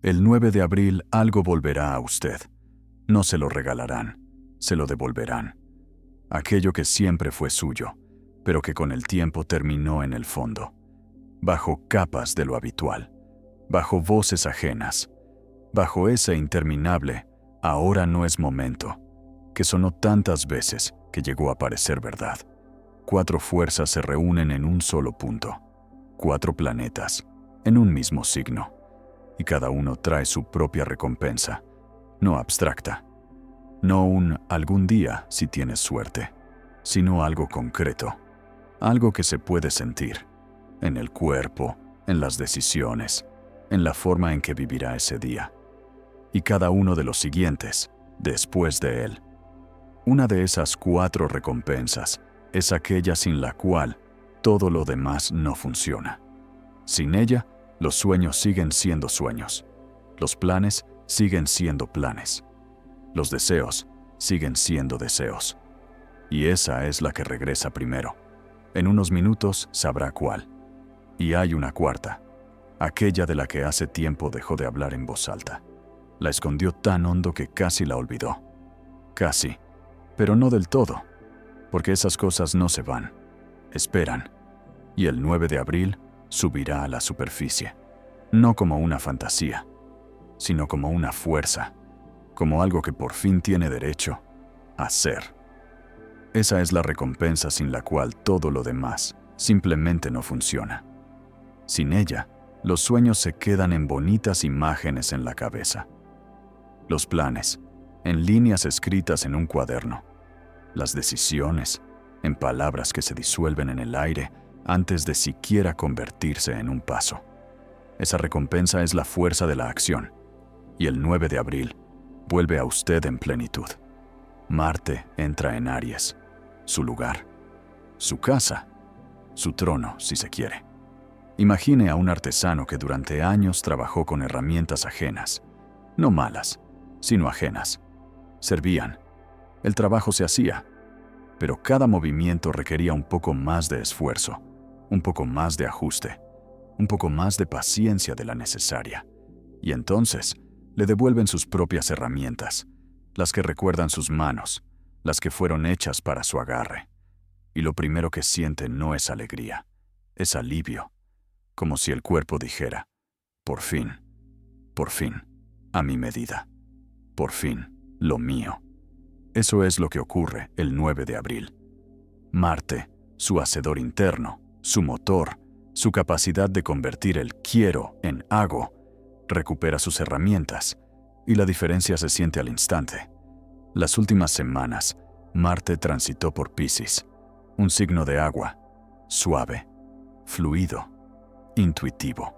El 9 de abril algo volverá a usted. No se lo regalarán, se lo devolverán. Aquello que siempre fue suyo, pero que con el tiempo terminó en el fondo, bajo capas de lo habitual, bajo voces ajenas, bajo ese interminable «ahora no es momento», que sonó tantas veces que llegó a parecer verdad. 4 fuerzas se reúnen en un solo punto, 4 planetas, en un mismo signo, y cada uno trae su propia recompensa, no abstracta, no un «algún día si tienes suerte», sino algo concreto, algo que se puede sentir, en el cuerpo, en las decisiones, en la forma en que vivirá ese día. Y cada uno de los siguientes, después de él. Una de esas 4 recompensas es aquella sin la cual todo lo demás no funciona. Sin ella, los sueños siguen siendo sueños. Los planes siguen siendo planes. Los deseos siguen siendo deseos. Y esa es la que regresa primero. En unos minutos sabrá cuál. Y hay una cuarta, aquella de la que hace tiempo dejó de hablar en voz alta. La escondió tan hondo que casi la olvidó. Casi, pero no del todo, porque esas cosas no se van, esperan. Y el 9 de abril subirá a la superficie, no como una fantasía, sino como una fuerza, como algo que por fin tiene derecho a ser. Esa es la recompensa sin la cual todo lo demás simplemente no funciona. Sin ella, los sueños se quedan en bonitas imágenes en la cabeza. Los planes, en líneas escritas en un cuaderno. Las decisiones, en palabras que se disuelven en el aire antes de siquiera convertirse en un paso. Esa recompensa es la fuerza de la acción. Y el 9 de abril vuelve a usted en plenitud. Marte entra en Aries, su lugar, su casa, su trono, si se quiere. Imagine a un artesano que durante años trabajó con herramientas ajenas, no malas, sino ajenas. Servían. El trabajo se hacía, pero cada movimiento requería un poco más de esfuerzo, un poco más de ajuste, un poco más de paciencia de la necesaria. Y entonces le devuelven sus propias herramientas, las que recuerdan sus manos, las que fueron hechas para su agarre. Y lo primero que siente no es alegría, es alivio, como si el cuerpo dijera, por fin, a mi medida, por fin, lo mío. Eso es lo que ocurre el 9 de abril. Marte, su hacedor interno, su motor, su capacidad de convertir el quiero en hago, recupera sus herramientas, y la diferencia se siente al instante. Las últimas semanas, Marte transitó por Piscis, un signo de agua, suave, fluido, intuitivo.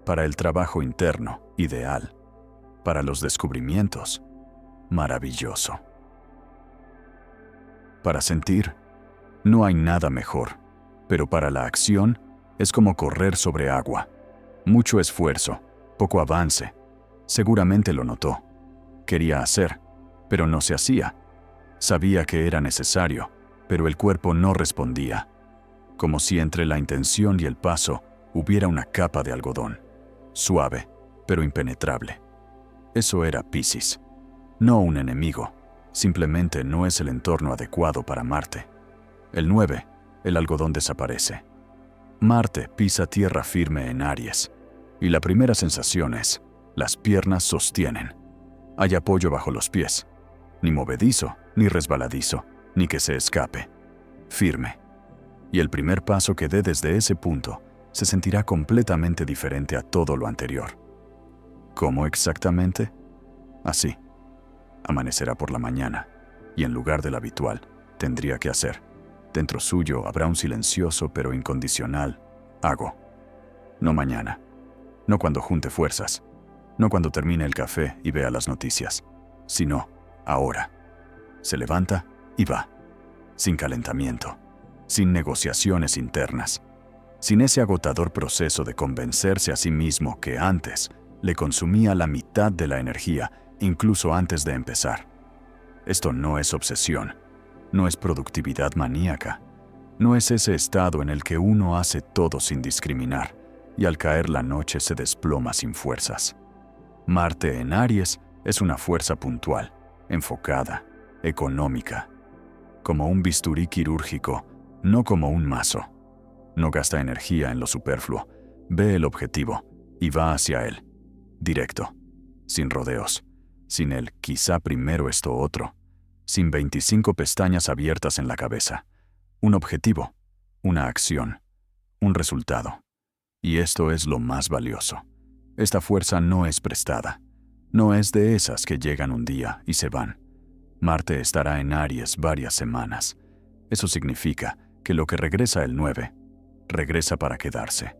Para el trabajo interno, ideal. Para los descubrimientos, maravilloso. Para sentir, no hay nada mejor, pero para la acción es como correr sobre agua. Mucho esfuerzo, poco avance. Seguramente lo notó. Quería hacer, pero no se hacía. Sabía que era necesario, pero el cuerpo no respondía. Como si entre la intención y el paso hubiera una capa de algodón, suave, pero impenetrable. Eso era Piscis. No un enemigo, simplemente no es el entorno adecuado para Marte. El 9, el algodón desaparece. Marte pisa tierra firme en Aries, y la primera sensación es, las piernas sostienen. Hay apoyo bajo los pies, ni movedizo, ni resbaladizo, ni que se escape. Firme. Y el primer paso que dé desde ese punto se sentirá completamente diferente a todo lo anterior. ¿Cómo exactamente? Así. Amanecerá por la mañana, y en lugar del habitual, tendría que hacer. Dentro suyo habrá un silencioso pero incondicional hago. No mañana, no cuando junte fuerzas, no cuando termine el café y vea las noticias, sino ahora. Se levanta y va, sin calentamiento, sin negociaciones internas, sin ese agotador proceso de convencerse a sí mismo que antes le consumía la mitad de la energía, incluso antes de empezar. Esto no es obsesión, no es productividad maníaca, no es ese estado en el que uno hace todo sin discriminar y al caer la noche se desploma sin fuerzas. Marte en Aries es una fuerza puntual, enfocada, económica, como un bisturí quirúrgico, no como un mazo. No gasta energía en lo superfluo, ve el objetivo y va hacia él, directo, sin rodeos, sin el quizá primero esto otro, sin 25 pestañas abiertas en la cabeza. Un objetivo, una acción, un resultado. Y esto es lo más valioso. Esta fuerza no es prestada, no es de esas que llegan un día y se van. Marte estará en Aries varias semanas. Eso significa que lo que regresa el 9, regresa para quedarse.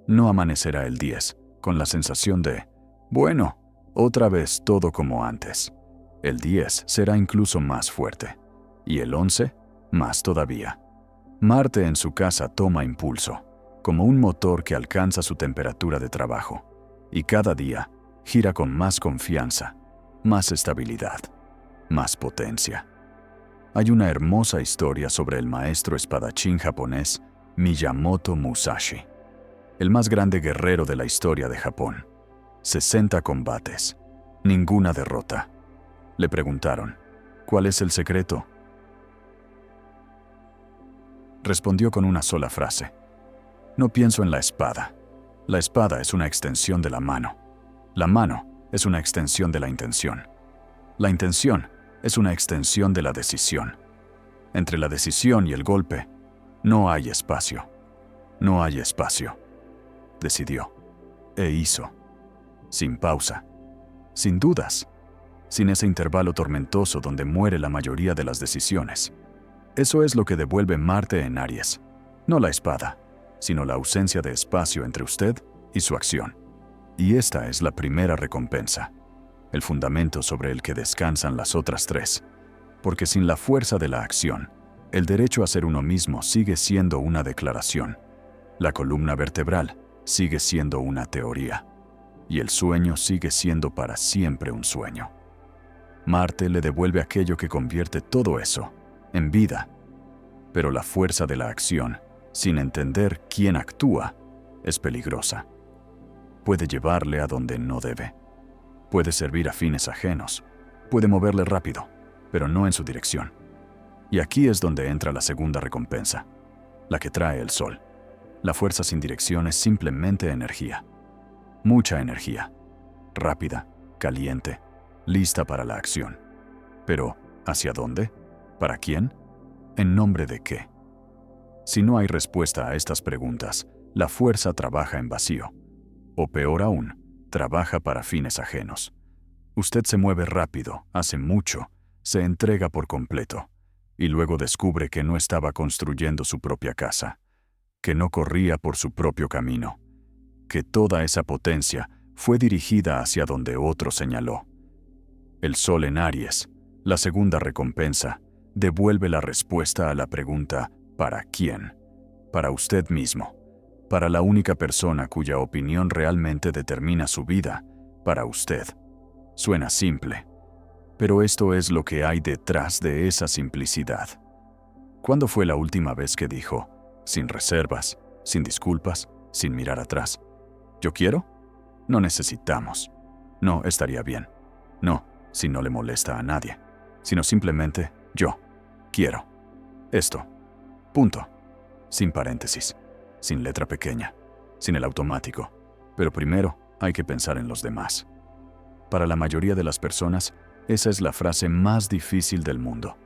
No amanecerá el 10 con la sensación de, bueno, otra vez todo como antes. El 10 será incluso más fuerte. Y el 11, más todavía. Marte en su casa toma impulso, como un motor que alcanza su temperatura de trabajo. Y cada día gira con más confianza, más estabilidad, más potencia. Hay una hermosa historia sobre el maestro espadachín japonés Miyamoto Musashi, el más grande guerrero de la historia de Japón. 60 combates, ninguna derrota. Le preguntaron, ¿cuál es el secreto? Respondió con una sola frase. No pienso en la espada. La espada es una extensión de la mano. La mano es una extensión de la intención. La intención es una extensión de la decisión. Entre la decisión y el golpe, no hay espacio. No hay espacio. Decidió. E hizo. Sin pausa. Sin dudas. Sin ese intervalo tormentoso donde muere la mayoría de las decisiones. Eso es lo que devuelve Marte en Aries. No la espada, sino la ausencia de espacio entre usted y su acción. Y esta es la primera recompensa, el fundamento sobre el que descansan las otras tres. Porque sin la fuerza de la acción, el derecho a ser uno mismo sigue siendo una declaración. La columna vertebral sigue siendo una teoría. Y el sueño sigue siendo para siempre un sueño. Marte le devuelve aquello que convierte todo eso en vida. Pero la fuerza de la acción, sin entender quién actúa, es peligrosa. Puede llevarle a donde no debe. Puede servir a fines ajenos. Puede moverle rápido, pero no en su dirección. Y aquí es donde entra la segunda recompensa, la que trae el sol. La fuerza sin dirección es simplemente energía. Mucha energía. Rápida, caliente, lista para la acción. Pero, ¿hacia dónde? ¿Para quién? ¿En nombre de qué? Si no hay respuesta a estas preguntas, la fuerza trabaja en vacío. O peor aún, trabaja para fines ajenos. Usted se mueve rápido, hace mucho, se entrega por completo, y luego descubre que no estaba construyendo su propia casa, que no corría por su propio camino, que toda esa potencia fue dirigida hacia donde otro señaló. El sol en Aries, la segunda recompensa, devuelve la respuesta a la pregunta ¿para quién? Para usted mismo, para la única persona cuya opinión realmente determina su vida, para usted. Suena simple, pero esto es lo que hay detrás de esa simplicidad. ¿Cuándo fue la última vez que dijo, sin reservas, sin disculpas, sin mirar atrás, ¿yo quiero? No necesitamos. No, estaría bien. No, si no le molesta a nadie, sino simplemente yo quiero esto. Punto. Sin paréntesis, sin letra pequeña, sin el automático. Pero primero hay que pensar en los demás. Para la mayoría de las personas, esa es la frase más difícil del mundo.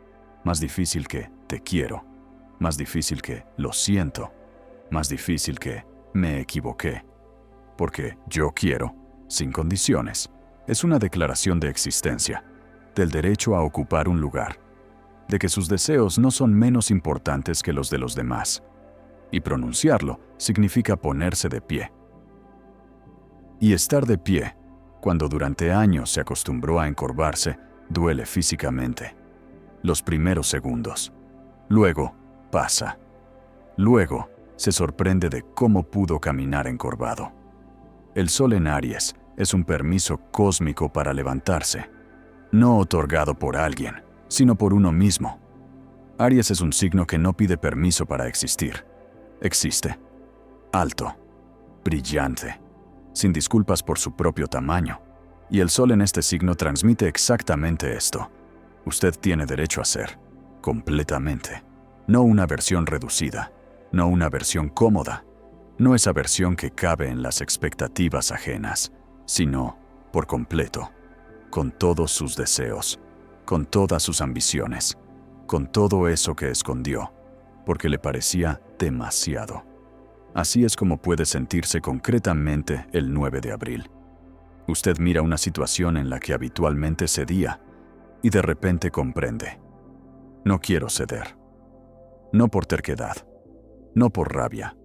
Más difícil que te quiero. Más difícil que lo siento. Más difícil que me equivoqué. Porque yo quiero, sin condiciones, es una declaración de existencia, del derecho a ocupar un lugar, de que sus deseos no son menos importantes que los de los demás. Y pronunciarlo significa ponerse de pie. Y estar de pie, cuando durante años se acostumbró a encorvarse, duele físicamente. Los primeros segundos. Luego, pasa. Luego, se sorprende de cómo pudo caminar encorvado. El sol en Aries es un permiso cósmico para levantarse, no otorgado por alguien, sino por uno mismo. Aries es un signo que no pide permiso para existir. Existe. Alto. Brillante. Sin disculpas por su propio tamaño. Y el Sol en este signo transmite exactamente esto. Usted tiene derecho a ser, completamente. No una versión reducida, no una versión cómoda, no esa versión que cabe en las expectativas ajenas, sino por completo, con todos sus deseos, con todas sus ambiciones, con todo eso que escondió, porque le parecía demasiado. Así es como puede sentirse concretamente el 9 de abril. Usted mira una situación en la que habitualmente cedía y de repente comprende. No quiero ceder. No por terquedad, no por rabia,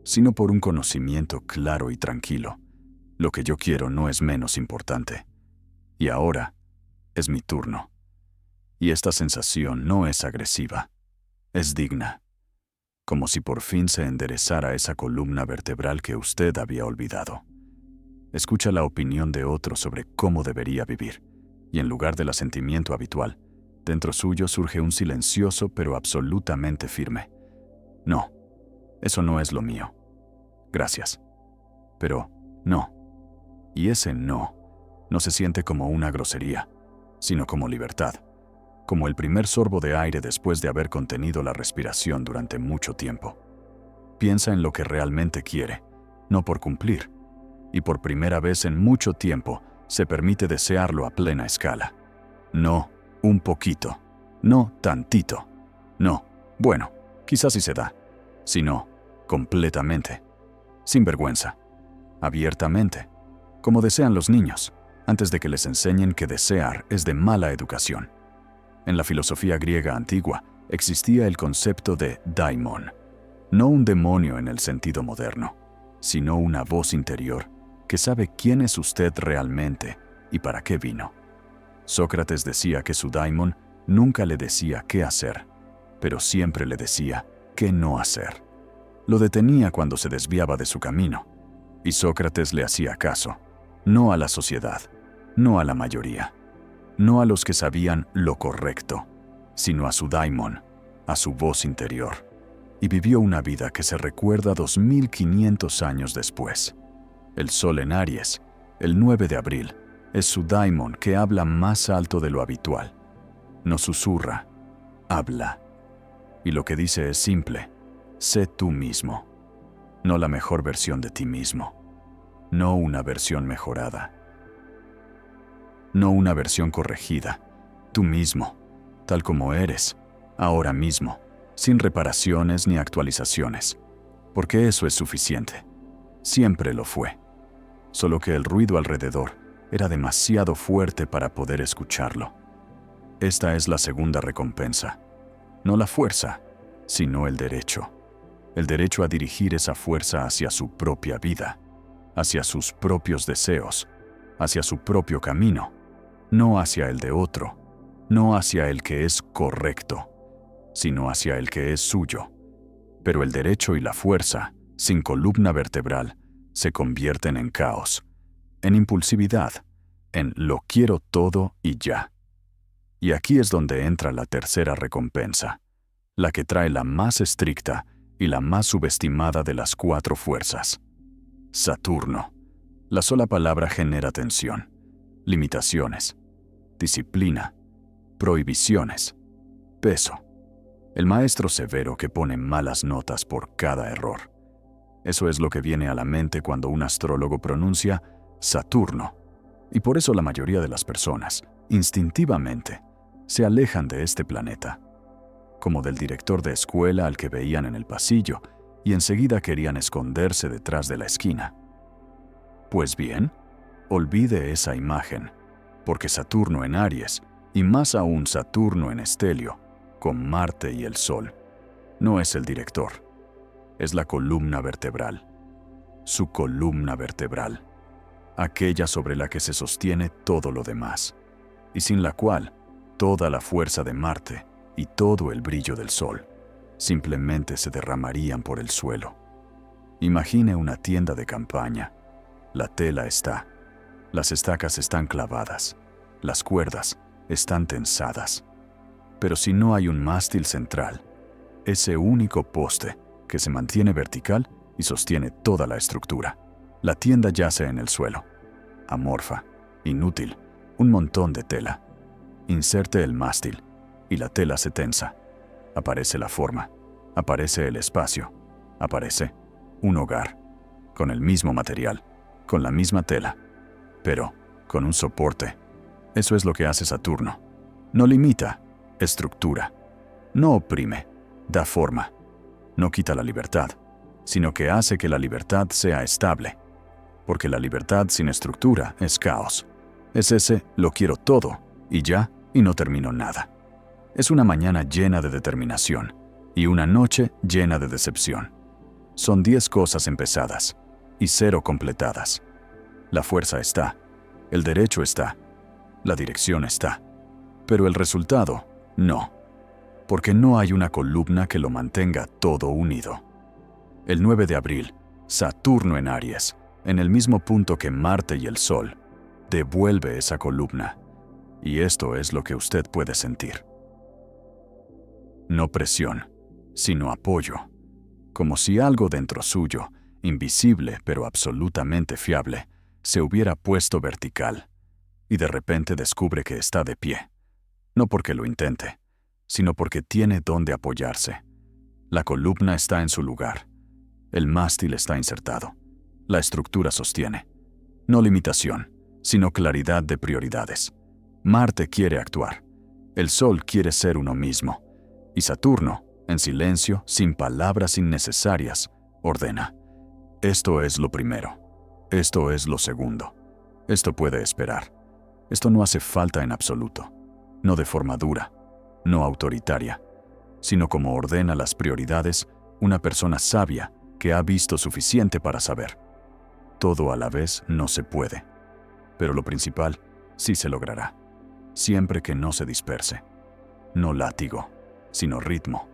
sino por un conocimiento claro y tranquilo. Lo que yo quiero no es menos importante. Y ahora es mi turno. Y esta sensación no es agresiva, es digna. Como si por fin se enderezara esa columna vertebral que usted había olvidado. Escucha la opinión de otro sobre cómo debería vivir, y en lugar del asentimiento habitual, dentro suyo surge un silencioso pero absolutamente firme. No, eso no es lo mío. Gracias. Pero no. Y ese no se siente como una grosería, sino como libertad, como el primer sorbo de aire después de haber contenido la respiración durante mucho tiempo. Piensa en lo que realmente quiere, no por cumplir, y por primera vez en mucho tiempo se permite desearlo a plena escala. No un poquito, no tantito, no, bueno, quizás sí se da, sino completamente, sin vergüenza, abiertamente, como desean los niños, antes de que les enseñen que desear es de mala educación. En la filosofía griega antigua existía el concepto de daimon, no un demonio en el sentido moderno, sino una voz interior que sabe quién es usted realmente y para qué vino. Sócrates decía que su daimon nunca le decía qué hacer, pero siempre le decía qué no hacer. Lo detenía cuando se desviaba de su camino, y Sócrates le hacía caso, no a la sociedad, no a la mayoría, no a los que sabían lo correcto, sino a su daimon, a su voz interior, y vivió una vida que se recuerda 2500 años después. El Sol en Aries, el 9 de abril, es su daimon que habla más alto de lo habitual. No susurra, habla. Y lo que dice es simple: sé tú mismo. No la mejor versión de ti mismo. No una versión mejorada. No una versión corregida. Tú mismo, tal como eres, ahora mismo, sin reparaciones ni actualizaciones. Porque eso es suficiente. Siempre lo fue. Solo que el ruido alrededor era demasiado fuerte para poder escucharlo. Esta es la segunda recompensa. No la fuerza, sino el derecho. El derecho a dirigir esa fuerza hacia su propia vida, hacia sus propios deseos, hacia su propio camino, no hacia el de otro, no hacia el que es correcto, sino hacia el que es suyo. Pero el derecho y la fuerza, sin columna vertebral, se convierten en caos, en impulsividad, en lo quiero todo y ya. Y aquí es donde entra la tercera recompensa, la que trae la más estricta y la más subestimada de las 4 fuerzas. Saturno. La sola palabra genera tensión, limitaciones, disciplina, prohibiciones, peso. El maestro severo que pone malas notas por cada error. Eso es lo que viene a la mente cuando un astrólogo pronuncia Saturno. Y por eso la mayoría de las personas, instintivamente, se alejan de este planeta, como del director de escuela al que veían en el pasillo y enseguida querían esconderse detrás de la esquina. Pues bien, olvide esa imagen, porque Saturno en Aries, y más aún Saturno en Estelio, con Marte y el Sol, no es el director, es la columna vertebral, su columna vertebral, aquella sobre la que se sostiene todo lo demás, y sin la cual toda la fuerza de Marte y todo el brillo del Sol simplemente se derramarían por el suelo. Imagine una tienda de campaña. La tela está, las estacas están clavadas, las cuerdas están tensadas. Pero si no hay un mástil central, ese único poste que se mantiene vertical y sostiene toda la estructura, la tienda yace en el suelo, amorfa, Inútil. Un montón de tela. Inserte el mástil y la tela se tensa. Aparece la forma. Aparece el espacio. Aparece un hogar. Con el mismo material. Con la misma tela. Pero con un soporte. Eso es lo que hace Saturno. No limita. Estructura. No oprime. Da forma. No quita la libertad, sino que hace que la libertad sea estable. Porque la libertad sin estructura es caos. Es ese lo quiero todo, y ya, y no termino nada. Es una mañana llena de determinación, y una noche llena de decepción. Son 10 cosas empezadas, y 0 completadas. La fuerza está, el derecho está, la dirección está, pero el resultado, no. Porque no hay una columna que lo mantenga todo unido. El 9 de abril, Saturno en Aries, en el mismo punto que Marte y el Sol, devuelve esa columna. Y esto es lo que usted puede sentir. No presión, sino apoyo. Como si algo dentro suyo, invisible pero absolutamente fiable, se hubiera puesto vertical. Y de repente descubre que está de pie. No porque lo intente, sino porque tiene dónde apoyarse. La columna está en su lugar. El mástil está insertado. La estructura sostiene. No limitación, sino claridad de prioridades. Marte quiere actuar. El Sol quiere ser uno mismo. Y Saturno, en silencio, sin palabras innecesarias, ordena. Esto es lo primero. Esto es lo segundo. Esto puede esperar. Esto no hace falta en absoluto. No de forma dura, no autoritaria, sino como ordena las prioridades una persona sabia que ha visto suficiente para saber. Todo a la vez no se puede, pero lo principal sí se logrará, siempre que no se disperse. No látigo, sino ritmo.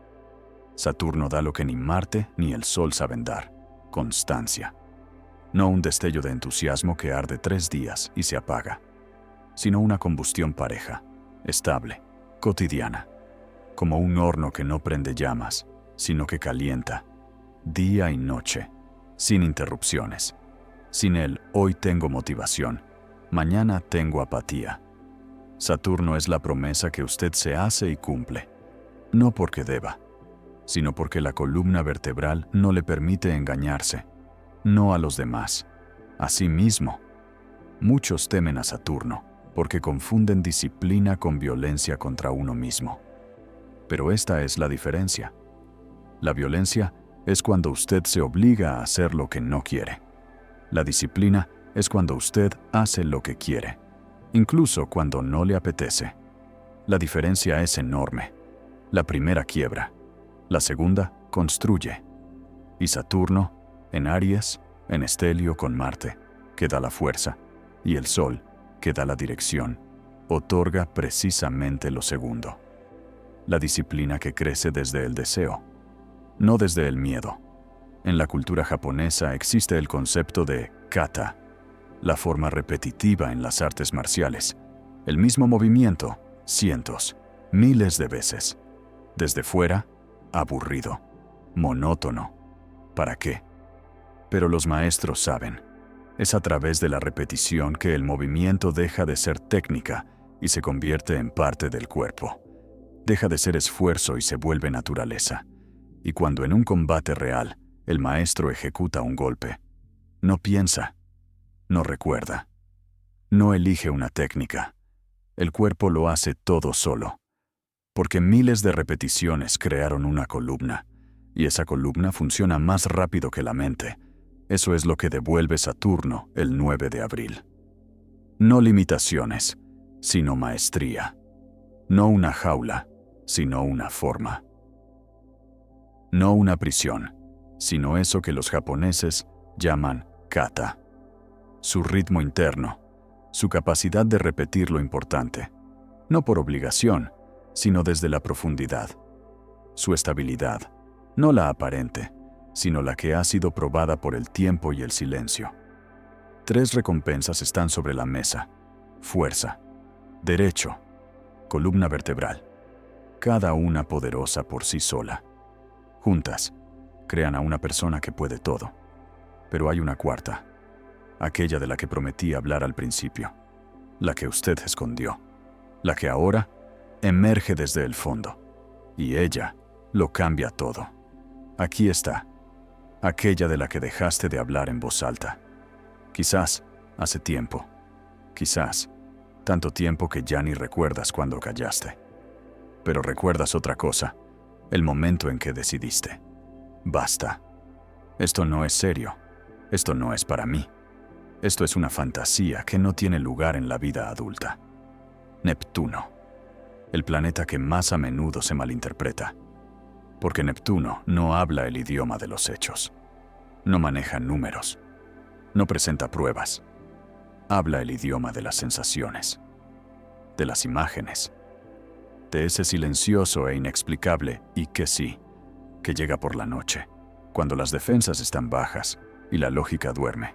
Saturno da lo que ni Marte ni el Sol saben dar, constancia. No un destello de entusiasmo que arde 3 días y se apaga, sino una combustión pareja, estable, cotidiana, como un horno que no prende llamas, sino que calienta, día y noche, sin interrupciones. Sin él, hoy tengo motivación, mañana tengo apatía. Saturno es la promesa que usted se hace y cumple, no porque deba, sino porque la columna vertebral no le permite engañarse, no a los demás, a sí mismo. Muchos temen a Saturno, porque confunden disciplina con violencia contra uno mismo. Pero esta es la diferencia. La violencia es cuando usted se obliga a hacer lo que no quiere. La disciplina es cuando usted hace lo que quiere, incluso cuando no le apetece. La diferencia es enorme. La primera quiebra, la segunda construye. Y Saturno, en Aries, en estelio con Marte, que da la fuerza, y el Sol, que da la dirección, otorga precisamente lo segundo. La disciplina que crece desde el deseo, no desde el miedo. En la cultura japonesa existe el concepto de kata, la forma repetitiva en las artes marciales, el mismo movimiento, cientos, miles de veces. Desde fuera, aburrido, monótono. ¿Para qué? Pero los maestros saben. Es a través de la repetición que el movimiento deja de ser técnica y se convierte en parte del cuerpo. Deja de ser esfuerzo y se vuelve naturaleza. Y cuando en un combate real el maestro ejecuta un golpe, no piensa, no recuerda, no elige una técnica. El cuerpo lo hace todo solo. Porque miles de repeticiones crearon una columna, y esa columna funciona más rápido que la mente. Eso es lo que devuelve Saturno el 9 de abril. No limitaciones, sino maestría. No una jaula, sino una forma. No una prisión, sino eso que los japoneses llaman kata. Su ritmo interno, su capacidad de repetir lo importante, no por obligación, sino desde la profundidad. Su estabilidad, no la aparente, sino la que ha sido probada por el tiempo y el silencio. 3 recompensas están sobre la mesa: fuerza, derecho, columna vertebral, cada una poderosa por sí sola. Juntas, crean a una persona que puede todo. Pero hay una cuarta, aquella de la que prometí hablar al principio. la que usted escondió, la que ahora emerge desde el fondo. Y ella lo cambia todo. Aquí está, aquella de la que dejaste de hablar en voz alta. Quizás hace tiempo, quizás tanto tiempo que ya ni recuerdas cuando callaste. Pero recuerdas otra cosa, el momento en que decidiste. Basta. Esto no es serio. Esto no es para mí. Esto es una fantasía que no tiene lugar en la vida adulta. Neptuno. El planeta que más a menudo se malinterpreta. Porque Neptuno no habla el idioma de los hechos. No maneja números. No presenta pruebas. Habla el idioma de las sensaciones. De las imágenes. De ese silencioso e inexplicable y que sí, que llega por la noche, cuando las defensas están bajas y la lógica duerme,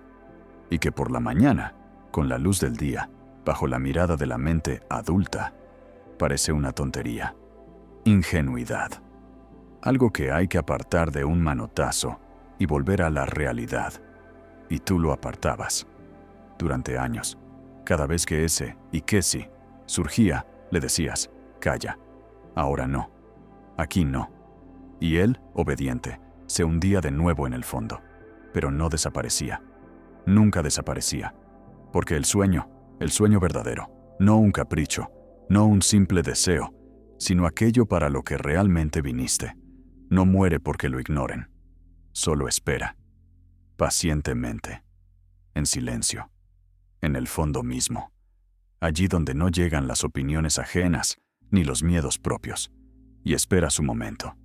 y que por la mañana, con la luz del día, bajo la mirada de la mente adulta, parece una tontería, ingenuidad, algo que hay que apartar de un manotazo y volver a la realidad. Y tú lo apartabas. Durante años, cada vez que ese y que sí surgía, le decías, calla, ahora no, aquí no. Y él, obediente, se hundía de nuevo en el fondo, pero no desaparecía. Nunca desaparecía, porque el sueño verdadero, no un capricho, no un simple deseo, sino aquello para lo que realmente viniste, no muere porque lo ignoren, solo espera, pacientemente, en silencio, en el fondo mismo, allí donde no llegan las opiniones ajenas ni los miedos propios, y espera su momento.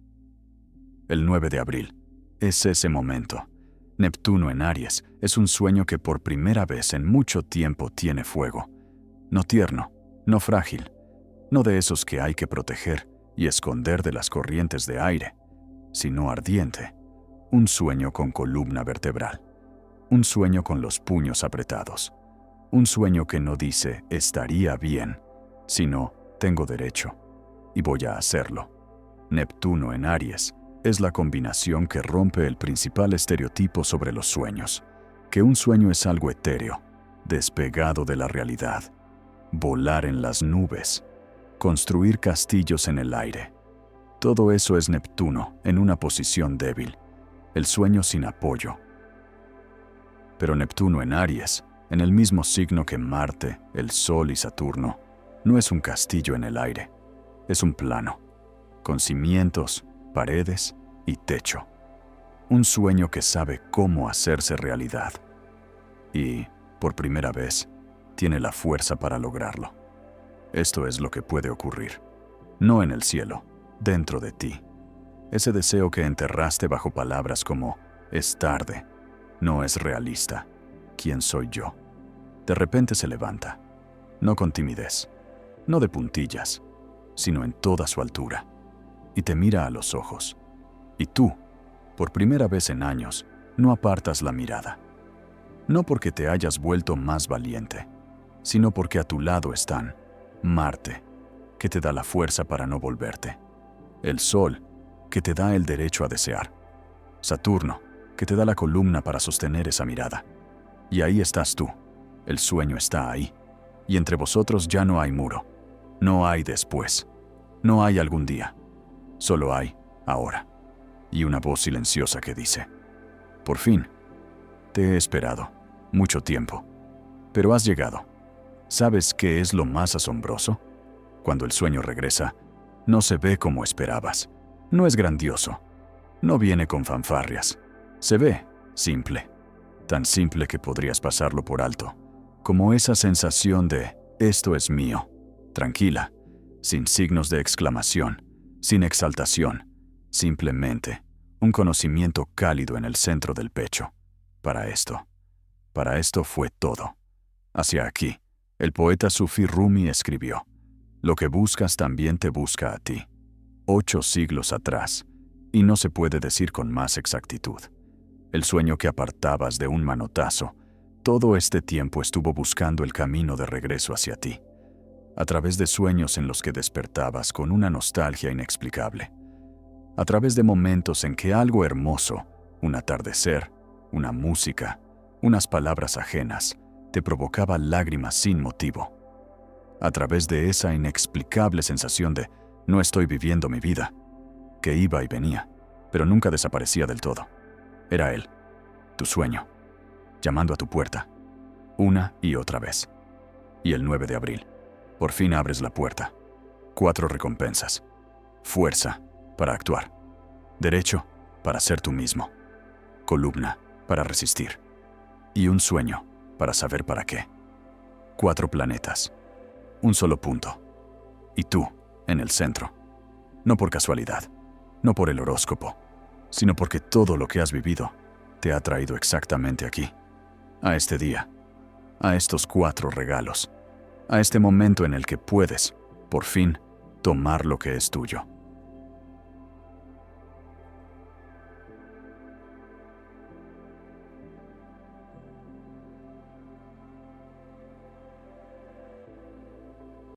El 9 de abril es ese momento. Neptuno en Aries es un sueño que por primera vez en mucho tiempo tiene fuego. No tierno, no frágil, no de esos que hay que proteger y esconder de las corrientes de aire, sino ardiente. Un sueño con columna vertebral. Un sueño con los puños apretados. Un sueño que no dice estaría bien, sino tengo derecho y voy a hacerlo. Neptuno en Aries es la combinación que rompe el principal estereotipo sobre los sueños, que un sueño es algo etéreo, despegado de la realidad, volar en las nubes, construir castillos en el aire. Todo eso es Neptuno en una posición débil, el sueño sin apoyo. Pero Neptuno en Aries, en el mismo signo que Marte, el Sol y Saturno, no es un castillo en el aire, es un plano, con cimientos, paredes y techo. Un sueño que sabe cómo hacerse realidad. Y, por primera vez, tiene la fuerza para lograrlo. Esto es lo que puede ocurrir. No en el cielo, dentro de ti. Ese deseo que enterraste bajo palabras como «es tarde», «no es realista», «¿quién soy yo?». De repente se levanta, no con timidez, no de puntillas, sino en toda su altura, y te mira a los ojos. Y tú, por primera vez en años, no apartas la mirada. No porque te hayas vuelto más valiente, sino porque a tu lado están Marte, que te da la fuerza para no volverte, el Sol, que te da el derecho a desear, Saturno, que te da la columna para sostener esa mirada. Y ahí estás tú, el sueño está ahí, y entre vosotros ya no hay muro, no hay después, no hay algún día, solo hay ahora. Y una voz silenciosa que dice, por fin, te he esperado, mucho tiempo, pero has llegado. ¿Sabes qué es lo más asombroso? Cuando el sueño regresa, no se ve como esperabas, no es grandioso, no viene con fanfarrias, se ve simple, tan simple que podrías pasarlo por alto, como esa sensación de esto es mío, tranquila, sin signos de exclamación, sin exaltación, simplemente un conocimiento cálido en el centro del pecho. Para esto fue todo. Hacia aquí, el poeta sufí Rumi escribió, lo que buscas también te busca a ti. 8 siglos atrás, y no se puede decir con más exactitud. El sueño que apartabas de un manotazo, todo este tiempo estuvo buscando el camino de regreso hacia ti, a través de sueños en los que despertabas con una nostalgia inexplicable, a través de momentos en que algo hermoso, un atardecer, una música, unas palabras ajenas, te provocaba lágrimas sin motivo. a través de esa inexplicable sensación de no estoy viviendo mi vida, que iba y venía, pero nunca desaparecía del todo. Era él, tu sueño, llamando a tu puerta, una y otra vez. Y el 9 de abril, por fin abres la puerta. 4 recompensas. Fuerza para actuar. Derecho para ser tú mismo. Columna para resistir. Y un sueño para saber para qué. 4 planetas. Un solo punto. Y tú, en el centro. No por casualidad, no por el horóscopo, sino porque todo lo que has vivido te ha traído exactamente aquí, a este día, a estos 4 regalos, a este momento en el que puedes, por fin, tomar lo que es tuyo.